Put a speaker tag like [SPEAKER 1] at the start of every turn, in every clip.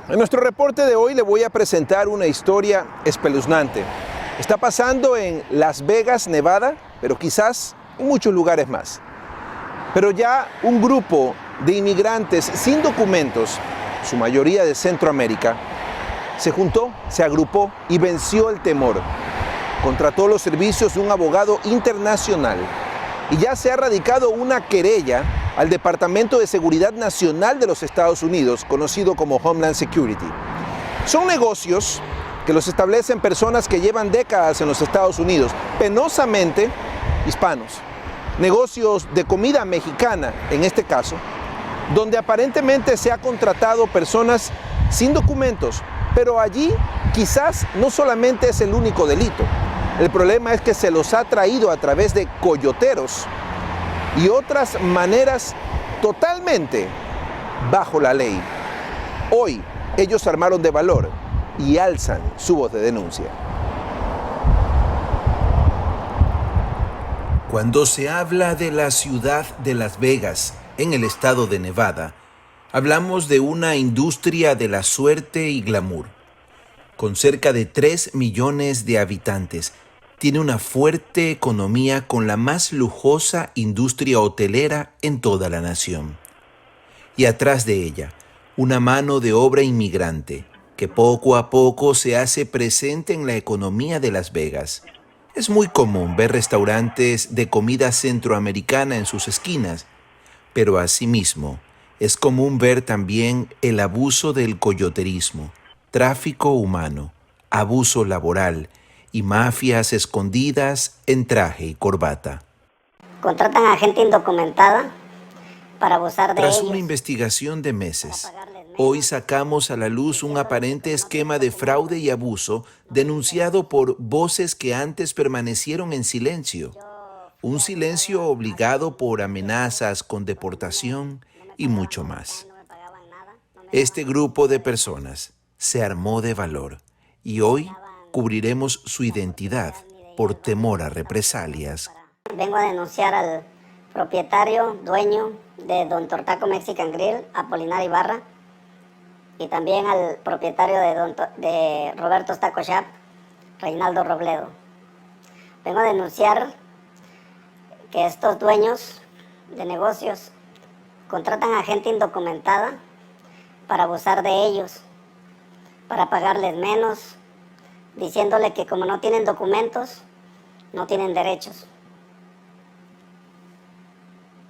[SPEAKER 1] En nuestro reporte de hoy le voy a presentar una historia espeluznante. Está pasando en Las Vegas, Nevada, pero quizás en muchos lugares más. Pero ya un grupo de inmigrantes sin documentos, su mayoría de Centroamérica, se juntó, se agrupó y venció el temor. Contrató los servicios de un abogado internacional y ya se ha radicado una querella al Departamento de Seguridad Nacional de los Estados Unidos, conocido como Homeland Security. Son negocios que los establecen personas que llevan décadas en los Estados Unidos, penosamente hispanos. Negocios de comida mexicana, en este caso, donde aparentemente se ha contratado personas sin documentos, pero allí quizás no solamente es el único delito. El problema es que se los ha traído a través de coyoteros y otras maneras totalmente bajo la ley. Hoy ellos armaron de valor y alzan su voz de denuncia.
[SPEAKER 2] Cuando se habla de la ciudad de Las Vegas, en el estado de Nevada, hablamos de una industria de la suerte y glamour. Con cerca de 3 millones de habitantes, tiene una fuerte economía con la más lujosa industria hotelera en toda la nación. Y atrás de ella, una mano de obra inmigrante que poco a poco se hace presente en la economía de Las Vegas. Es muy común ver restaurantes de comida centroamericana en sus esquinas, pero asimismo es común ver también el abuso del coyoterismo, tráfico humano, abuso laboral y mafias escondidas en traje y corbata.
[SPEAKER 3] Contratan a gente indocumentada para abusar de ellos.
[SPEAKER 2] Tras una investigación de meses, hoy sacamos a la luz un aparente esquema de fraude y abuso denunciado por voces que antes permanecieron en silencio. Un silencio obligado por amenazas con deportación y mucho más. Este grupo de personas se armó de valor y hoy cubriremos su identidad por temor a represalias.
[SPEAKER 3] Vengo a denunciar al propietario, dueño de Don Tortaco Mexican Grill, Apolinar Ibarra, y también al propietario de Roberto's Taco Shop, Reinaldo Robledo. Vengo a denunciar que estos dueños de negocios contratan a gente indocumentada para abusar de ellos, para pagarles menos, diciéndole que como no tienen documentos, no tienen derechos.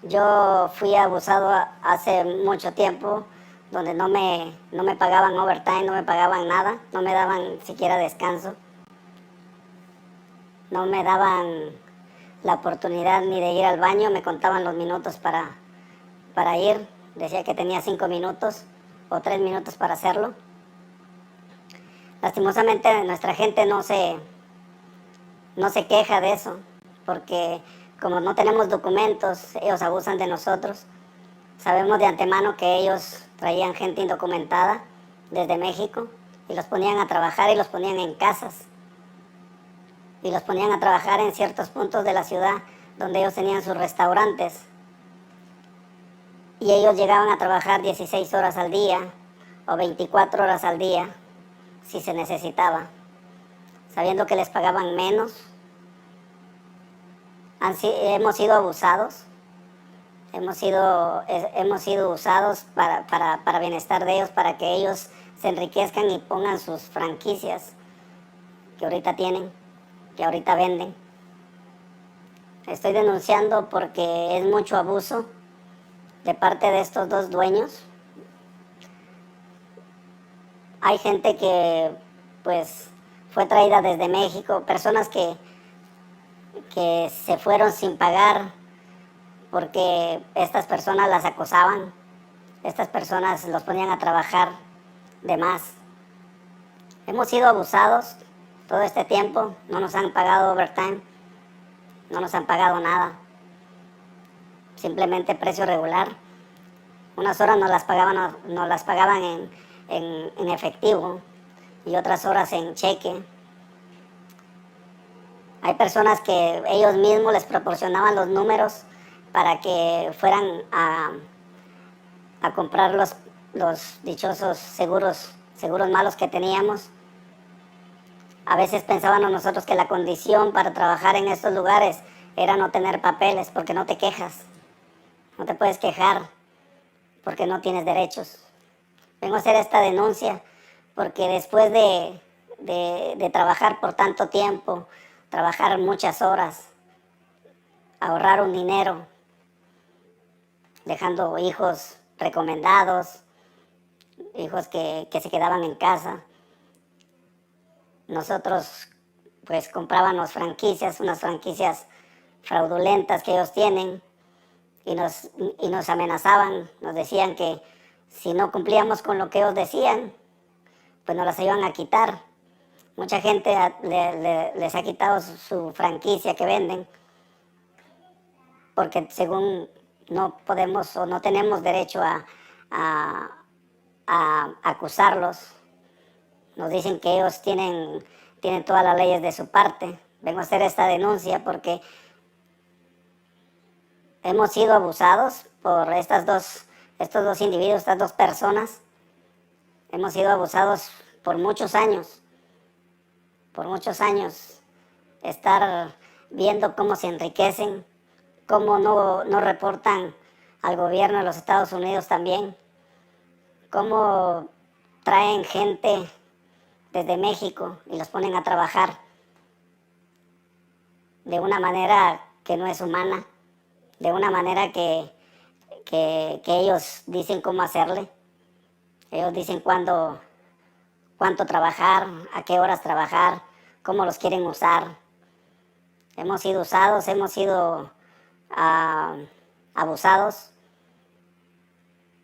[SPEAKER 3] Yo fui abusado hace mucho tiempo, donde no me pagaban overtime, no me pagaban nada, no me daban siquiera descanso, no me daban la oportunidad ni de ir al baño, me contaban los minutos para ir, decía que tenía 5 minutos o 3 minutos para hacerlo. Lastimosamente nuestra gente no se queja de eso, porque como no tenemos documentos, ellos abusan de nosotros. Sabemos de antemano que ellos traían gente indocumentada desde México y los ponían a trabajar y los ponían en casas. Y los ponían a trabajar en ciertos puntos de la ciudad donde ellos tenían sus restaurantes. Y ellos llegaban a trabajar 16 horas al día o 24 horas al día si se necesitaba, sabiendo que les pagaban menos. Hemos sido abusados, hemos sido usados para bienestar de ellos, para que ellos se enriquezcan y pongan sus franquicias que ahorita tienen, que ahorita venden. Estoy denunciando porque es mucho abuso de parte de estos dos dueños. Hay gente que pues fue traída desde México, personas que se fueron sin pagar porque estas personas las acosaban, estas personas los ponían a trabajar de más. Hemos sido abusados todo este tiempo, no nos han pagado overtime, no nos han pagado nada, simplemente precio regular. Unas horas nos las pagaban en efectivo y otras horas en cheque. Hay personas que ellos mismos les proporcionaban los números para que fueran a comprar los dichosos seguros seguros malos que teníamos. A veces pensábamos nosotros que la condición para trabajar en estos lugares era no tener papeles, porque no te quejas. No te puedes quejar porque no tienes derechos. Vengo a hacer esta denuncia porque después de trabajar por tanto tiempo, trabajar muchas horas, ahorrar un dinero, dejando hijos recomendados, hijos que se quedaban en casa, nosotros pues comprábamos franquicias, unas franquicias fraudulentas que ellos tienen, y nos amenazaban, nos decían que si no cumplíamos con lo que ellos decían, pues nos las iban a quitar. Mucha gente les ha quitado su franquicia que venden, porque según no podemos o no tenemos derecho a acusarlos. Nos dicen que ellos tienen todas las leyes de su parte. Vengo a hacer esta denuncia porque hemos sido abusados por estos dos individuos, estas dos personas. Hemos sido abusados por muchos años. Por muchos años. Estar viendo cómo se enriquecen, cómo no reportan al gobierno de los Estados Unidos también, cómo traen gente desde México y los ponen a trabajar de una manera que no es humana, de una manera que ellos dicen cómo hacerle. Ellos dicen cuánto trabajar, a qué horas trabajar, cómo los quieren usar. Hemos sido usados, hemos sido abusados.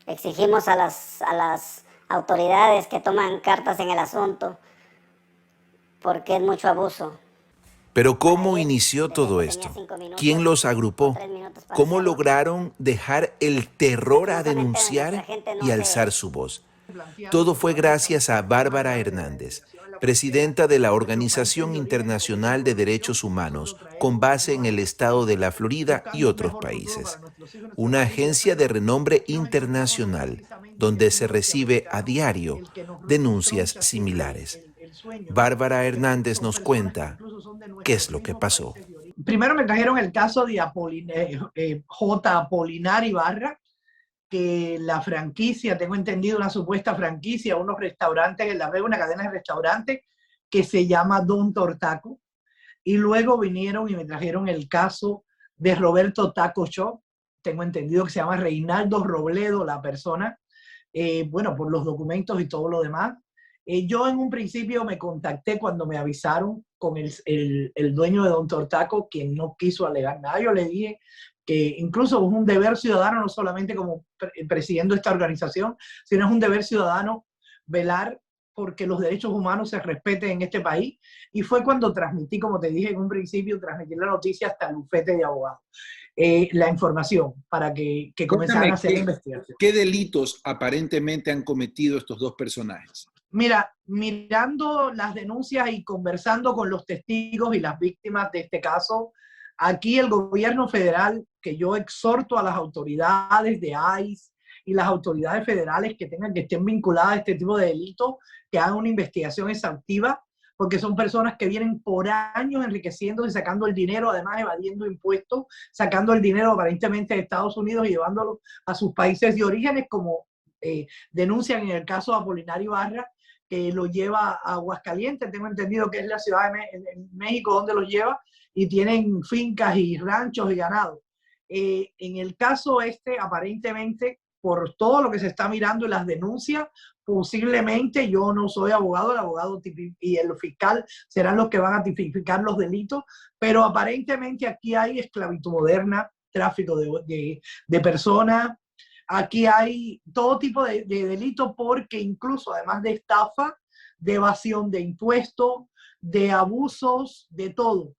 [SPEAKER 3] Exigimos a las autoridades que toman cartas en el asunto porque es mucho abuso.
[SPEAKER 2] Pero ¿cómo inició todo esto? ¿Quién los agrupó? ¿Cómo lograron dejar el terror a denunciar y alzar su voz? Todo fue gracias a Bárbara Hernández, presidenta de la Organización Internacional de Derechos Humanos, con base en el estado de la Florida y otros países. Una agencia de renombre internacional donde se recibe a diario denuncias similares. Bárbara Hernández nos cuenta qué es lo que pasó.
[SPEAKER 4] Primero me trajeron el caso de J. Apolinar Ibarra, que la franquicia, tengo entendido, una supuesta franquicia, unos restaurantes en La Vega, una cadena de restaurantes que se llama Don Tortaco. Y luego vinieron y me trajeron el caso de Roberto Taco Shop, tengo entendido que se llama Reinaldo Robledo, la persona, bueno, por los documentos y todo lo demás. Yo en un principio me contacté cuando me avisaron con el dueño de Don Tortaco, quien no quiso alegar nada. Yo le dije que incluso es un deber ciudadano, no solamente como presidiendo esta organización, sino es un deber ciudadano velar porque los derechos humanos se respeten en este país. Y fue cuando transmití, como te dije en un principio, transmití la noticia hasta el bufete de abogados, la información para que comenzaran a hacer la investigación.
[SPEAKER 5] ¿Qué delitos aparentemente han cometido estos dos personajes?
[SPEAKER 4] Mira, mirando las denuncias y conversando con los testigos y las víctimas de este caso, aquí el gobierno federal, que yo exhorto a las autoridades de ICE y las autoridades federales que estén vinculadas a este tipo de delitos, que hagan una investigación exhaustiva, porque son personas que vienen por años enriqueciendo y sacando el dinero, además evadiendo impuestos, sacando el dinero aparentemente de Estados Unidos y llevándolo a sus países de orígenes, como denuncian en el caso de Apolinar Ibarra, que lo lleva a Aguascalientes, tengo entendido que es la ciudad de México donde los lleva, y tienen fincas y ranchos y ganado. En el caso aparentemente, por todo lo que se está mirando y las denuncias, posiblemente, yo no soy abogado, el abogado y el fiscal serán los que van a tipificar los delitos, pero aparentemente aquí hay esclavitud moderna, tráfico de personas. Aquí hay todo tipo de delitos porque incluso además de estafa, de evasión de impuestos, de abusos, de todo.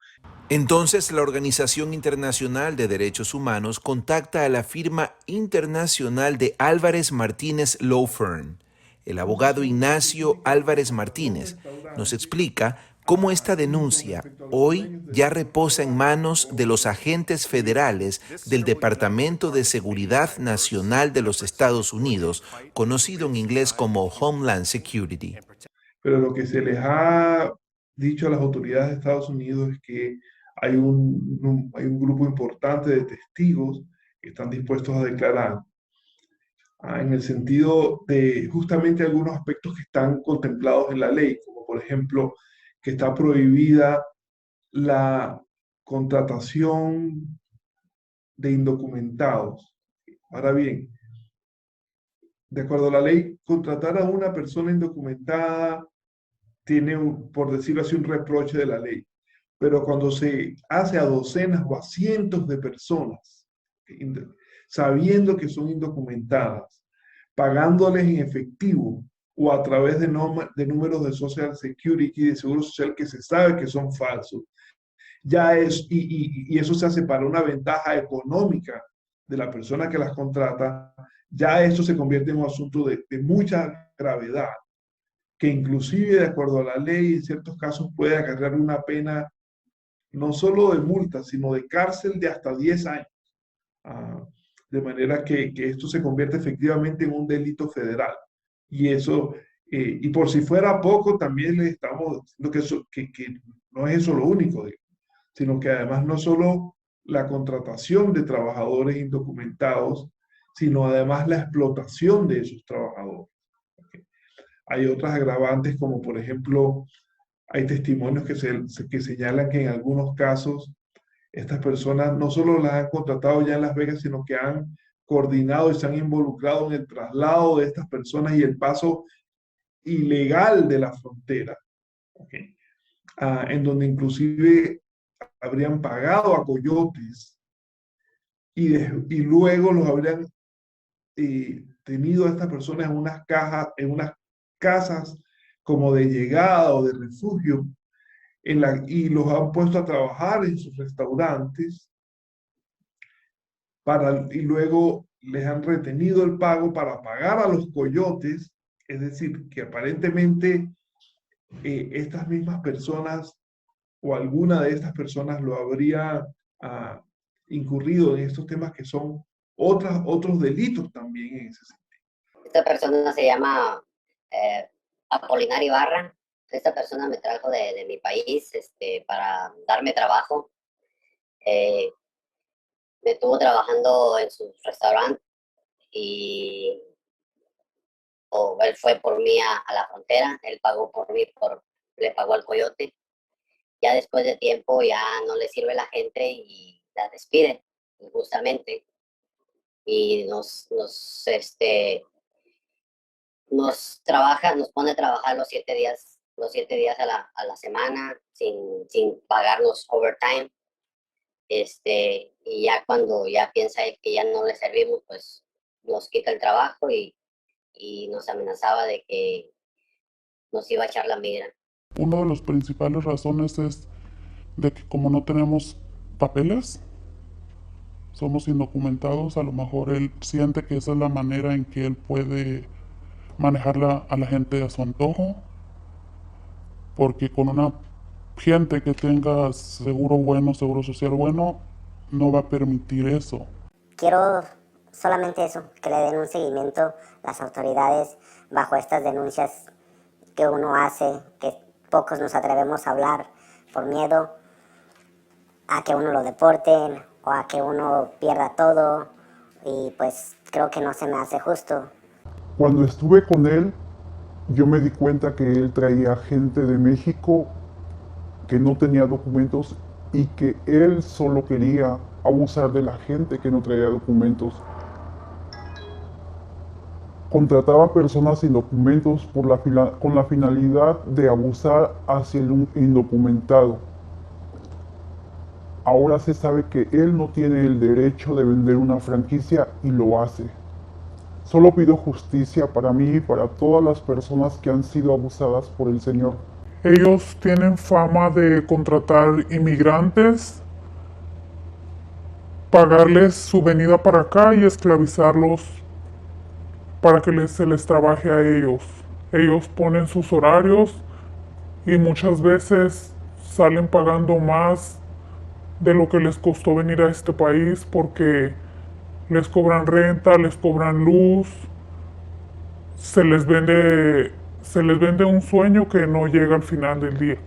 [SPEAKER 2] Entonces la Organización Internacional de Derechos Humanos contacta a la firma internacional de Álvarez Martínez Law Firm. El abogado Ignacio Álvarez Martínez nos explica cómo esta denuncia hoy ya reposa en manos de los agentes federales del Departamento de Seguridad Nacional de los Estados Unidos, conocido en inglés como Homeland Security.
[SPEAKER 6] Pero lo que se les ha dicho a las autoridades de Estados Unidos es que hay un grupo importante de testigos que están dispuestos a declarar en el sentido de justamente algunos aspectos que están contemplados en la ley, como por ejemplo que está prohibida la contratación de indocumentados. Ahora bien, de acuerdo a la ley, contratar a una persona indocumentada tiene, por decirlo así, un reproche de la ley. Pero cuando se hace a docenas o a cientos de personas, sabiendo que son indocumentadas, pagándoles en efectivo o a través de números de Social Security, de Seguro Social que se sabe que son falsos, ya es, y eso se hace para una ventaja económica de la persona que las contrata, ya eso se convierte en un asunto de mucha gravedad, que inclusive de acuerdo a la ley en ciertos casos puede acarrear una pena no solo de multa, sino de cárcel de hasta 10 años. De manera que esto se convierte efectivamente en un delito federal. Y eso, y por si fuera poco, también le estamos diciendo que no es eso lo único, sino que además no solo la contratación de trabajadores indocumentados, sino además la explotación de esos trabajadores. Hay otras agravantes como por ejemplo, hay testimonios que señalan que en algunos casos estas personas no solo las han contratado ya en Las Vegas, sino que han coordinado y se han involucrado en el traslado de estas personas y el paso ilegal de la frontera, ¿okay? En donde inclusive habrían pagado a coyotes y luego los habrían tenido a estas personas en unas cajas, en unas casas como de llegada o de refugio, y los han puesto a trabajar en sus restaurantes y luego les han retenido el pago para pagar a los coyotes. Es decir, que aparentemente estas mismas personas o alguna de estas personas lo habría incurrido en estos temas que son otros delitos también en ese sentido.
[SPEAKER 3] Esta persona se llama Apolinar Ibarra. Esta persona me trajo de mi país para darme trabajo. Me estuvo trabajando en su restaurante y él fue por mí a la frontera. Él pagó por mí, le pagó al coyote. Ya después de tiempo ya no le sirve la gente y la despide injustamente. Y nos pone a trabajar los 7 días a la semana sin pagarnos overtime. Y ya cuando ya piensa él que ya no le servimos, pues nos quita el trabajo y nos amenazaba de que nos iba a echar la migra.
[SPEAKER 7] Una de las principales razones es de que como no tenemos papeles, somos indocumentados, a lo mejor él siente que esa es la manera en que él puede manejar a la gente a su antojo, porque con una gente que tenga seguro bueno, seguro social bueno, no va a permitir eso.
[SPEAKER 3] Quiero solamente eso, que le den un seguimiento las autoridades bajo estas denuncias que uno hace, que pocos nos atrevemos a hablar por miedo a que uno lo deporten o a que uno pierda todo, y pues creo que no se me hace justo.
[SPEAKER 7] Cuando estuve con él, yo me di cuenta que él traía gente de México que no tenía documentos y que él solo quería abusar de la gente que no traía documentos. Contrataba personas sin documentos con la finalidad de abusar hacia el indocumentado. Ahora se sabe que él no tiene el derecho de vender una franquicia y lo hace. Solo pido justicia para mí y para todas las personas que han sido abusadas por el Señor. Ellos tienen fama de contratar inmigrantes, pagarles su venida para acá y esclavizarlos para que se les trabaje a ellos. Ellos ponen sus horarios y muchas veces salen pagando más de lo que les costó venir a este país porque les cobran renta, les cobran luz, se les vende un sueño que no llega al final del día.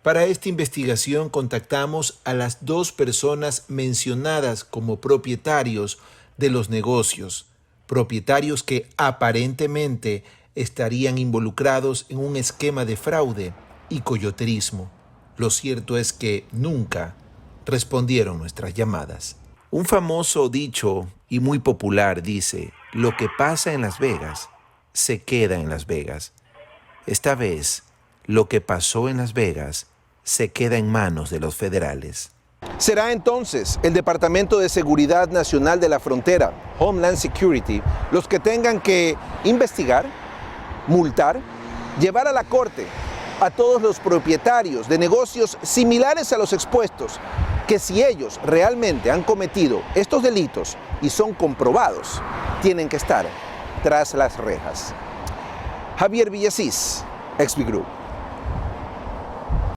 [SPEAKER 2] Para esta investigación contactamos a las 2 personas mencionadas como propietarios de los negocios, propietarios que aparentemente estarían involucrados en un esquema de fraude y coyoterismo. Lo cierto es que nunca respondieron nuestras llamadas. Un famoso dicho y muy popular dice: lo que pasa en Las Vegas se queda en Las Vegas. Esta vez, lo que pasó en Las Vegas se queda en manos de los federales.
[SPEAKER 1] Será entonces el Departamento de Seguridad Nacional de la Frontera, Homeland Security, los que tengan que investigar, multar, llevar a la corte a todos los propietarios de negocios similares a los expuestos, que si ellos realmente han cometido estos delitos y son comprobados, tienen que estar tras las rejas. Javier Villasís, XB Group.